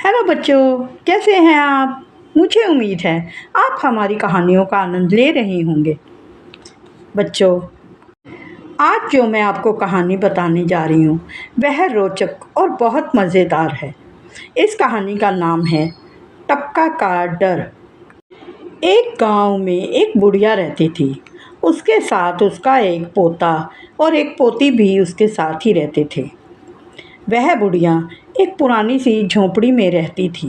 Hello बच्चों, कैसे हैं आप? मुझे उम्मीद है आप हमारी कहानियों का आनंद ले रहे होंगे। बच्चों, आज जो मैं आपको कहानी बताने जा रही हूँ वह रोचक और बहुत मज़ेदार है। इस कहानी का नाम है टपका का डर। एक गांव में एक बुढ़िया रहती थी। उसके साथ उसका एक पोता और एक पोती भी उसके साथ ही रहते थे। वह बुढ़िया एक पुरानी सी झोंपड़ी में रहती थी।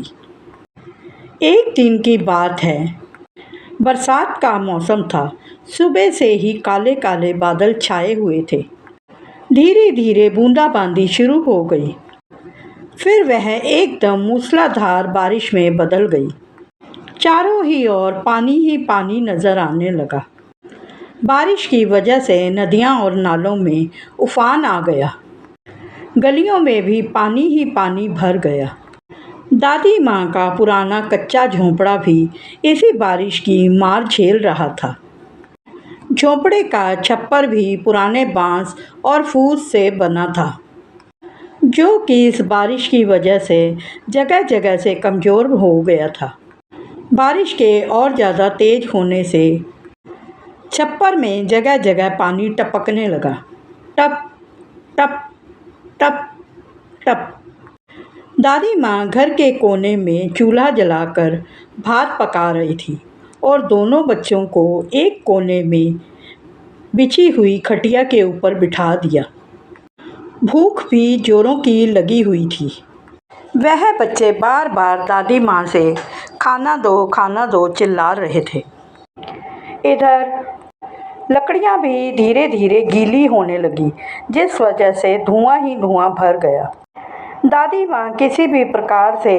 एक दिन की बात है, बरसात का मौसम था। सुबह से ही काले काले बादल छाए हुए थे। धीरे धीरे बूंदाबांदी शुरू हो गई। फिर वह एकदम मूसलाधार बारिश में बदल गई। चारों ही ओर पानी ही पानी नजर आने लगा। बारिश की वजह से नदियां और नालों में उफान आ गया। गलियों में भी पानी ही पानी भर गया। दादी माँ का पुराना कच्चा झोंपड़ा भी इसी बारिश की मार झेल रहा था। झोंपड़े का छप्पर भी पुराने बांस और फूस से बना था, जो कि इस बारिश की वजह से जगह जगह से कमज़ोर हो गया था। बारिश के और ज़्यादा तेज होने से छप्पर में जगह जगह पानी टपकने लगा। टप टप टप टप। दादी माँ घर के कोने में चूल्हा जलाकर भात पका रही थी और दोनों बच्चों को एक कोने में बिछी हुई खटिया के ऊपर बिठा दिया। भूख भी जोरों की लगी हुई थी। वह बच्चे बार बार दादी माँ से खाना दो चिल्ला रहे थे। इधर लकड़ियाँ भी धीरे धीरे गीली होने लगी, जिस वजह से धुआं ही धुआं भर गया। दादी माँ किसी भी प्रकार से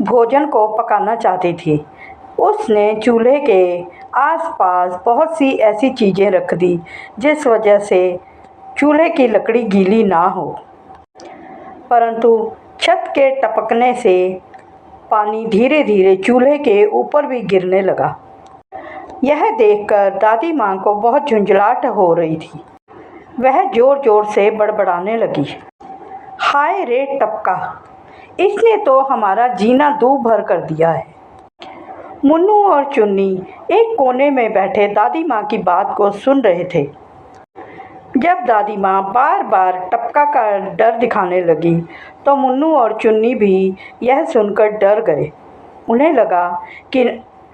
भोजन को पकाना चाहती थी। उसने चूल्हे के आसपास बहुत सी ऐसी चीज़ें रख दी जिस वजह से चूल्हे की लकड़ी गीली ना हो, परंतु छत के टपकने से पानी धीरे धीरे चूल्हे के ऊपर भी गिरने लगा। यह देखकर दादी माँ को बहुत झुंझलाहट हो रही थी। वह ज़ोर ज़ोर से बड़बड़ाने लगी, हाय रे टपका, इसने तो हमारा जीना दू भर कर दिया है। मुन्नू और चुन्नी एक कोने में बैठे दादी माँ की बात को सुन रहे थे। जब दादी माँ बार बार टपका का डर दिखाने लगी तो मुन्नू और चुन्नी भी यह सुनकर डर गए। उन्हें लगा कि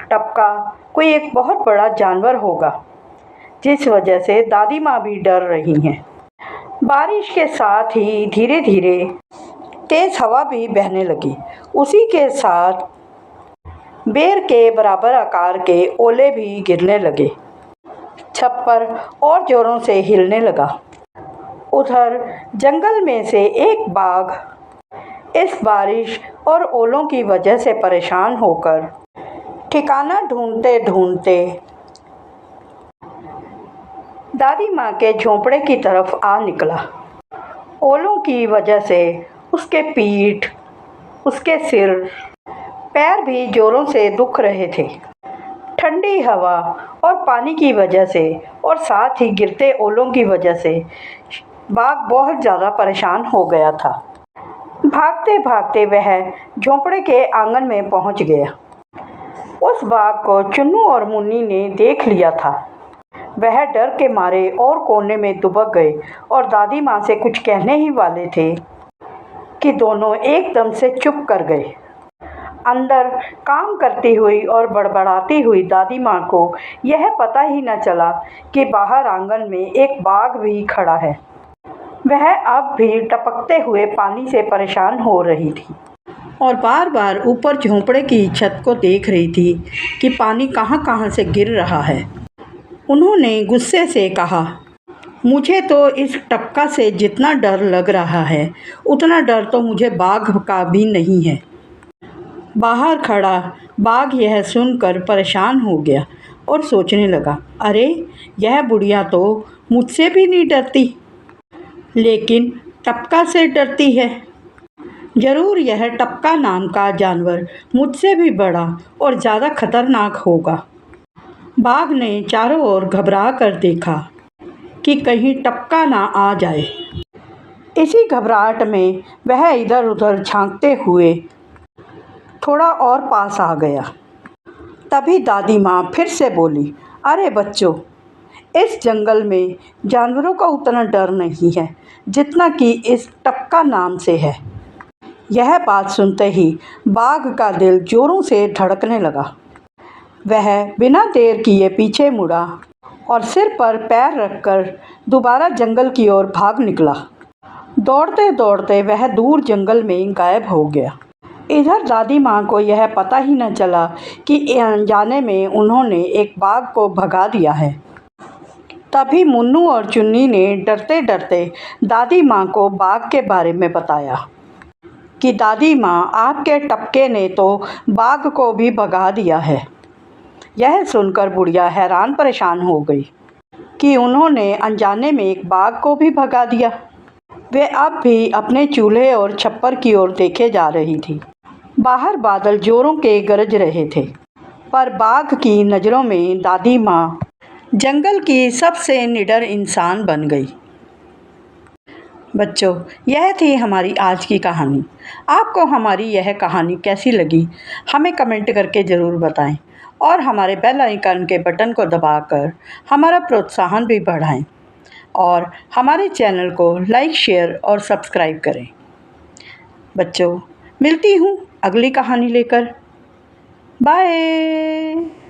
टपका कोई एक बहुत बड़ा जानवर होगा, जिस वजह से दादी माँ भी डर रही हैं। बारिश के साथ ही धीरे धीरे तेज हवा भी बहने लगी। उसी के साथ बेर के बराबर आकार के ओले भी गिरने लगे। छप्पर और जोरों से हिलने लगा। उधर जंगल में से एक बाघ इस बारिश और ओलों की वजह से परेशान होकर ठिकाना ढूंढते ढूंढते दादी माँ के झोंपड़े की तरफ आ निकला। ओलों की वजह से उसके पीठ, उसके सिर, पैर भी जोरों से दुख रहे थे। ठंडी हवा और पानी की वजह से और साथ ही गिरते ओलों की वजह से बाघ बहुत ज़्यादा परेशान हो गया था। भागते भागते वह झोंपड़े के आंगन में पहुंच गया। उस बाघ को चुन्नू और मुन्नी ने देख लिया था। वह डर के मारे और कोने में दुबक गए और दादी माँ से कुछ कहने ही वाले थे कि दोनों एकदम से चुप कर गए। अंदर काम करती हुई और बड़बड़ाती हुई दादी माँ को यह पता ही न चला कि बाहर आंगन में एक बाघ भी खड़ा है। वह अब भी टपकते हुए पानी से परेशान हो रही थी और बार बार ऊपर झोंपड़े की छत को देख रही थी कि पानी कहाँ कहाँ से गिर रहा है। उन्होंने गुस्से से कहा, मुझे तो इस टपका से जितना डर लग रहा है उतना डर तो मुझे बाघ का भी नहीं है। बाहर खड़ा बाघ यह सुनकर परेशान हो गया और सोचने लगा, अरे यह बुढ़िया तो मुझसे भी नहीं डरती, लेकिन टपका से डरती है। ज़रूर यह टपका नाम का जानवर मुझसे भी बड़ा और ज़्यादा खतरनाक होगा। बाघ ने चारों ओर घबरा कर देखा कि कहीं टपका ना आ जाए। इसी घबराहट में वह इधर उधर झांकते हुए थोड़ा और पास आ गया। तभी दादी माँ फिर से बोली, अरे बच्चों, इस जंगल में जानवरों का उतना डर नहीं है जितना कि इस टप्पका नाम से है। यह बात सुनते ही बाघ का दिल जोरों से धड़कने लगा। वह बिना देर किए पीछे मुड़ा और सिर पर पैर रखकर दोबारा जंगल की ओर भाग निकला। दौड़ते दौड़ते वह दूर जंगल में गायब हो गया। इधर दादी माँ को यह पता ही न चला कि अनजाने में उन्होंने एक बाघ को भगा दिया है। तभी मुन्नू और चुन्नी ने डरते डरते दादी माँ को बाघ के बारे में बताया कि दादी माँ, आपके टपके ने तो बाघ को भी भगा दिया है। यह सुनकर बुढ़िया हैरान परेशान हो गई कि उन्होंने अनजाने में एक बाघ को भी भगा दिया। वे अब भी अपने चूल्हे और छप्पर की ओर देखे जा रही थी। बाहर बादल जोरों के गरज रहे थे, पर बाघ की नज़रों में दादी माँ जंगल की सबसे निडर इंसान बन गई। बच्चों, यह थी हमारी आज की कहानी। आपको हमारी यह कहानी कैसी लगी, हमें कमेंट करके ज़रूर बताएं और हमारे बेल आइकन के बटन को दबाकर हमारा प्रोत्साहन भी बढ़ाएं और हमारे चैनल को लाइक, शेयर और सब्सक्राइब करें। बच्चों, मिलती हूँ अगली कहानी लेकर। बाय।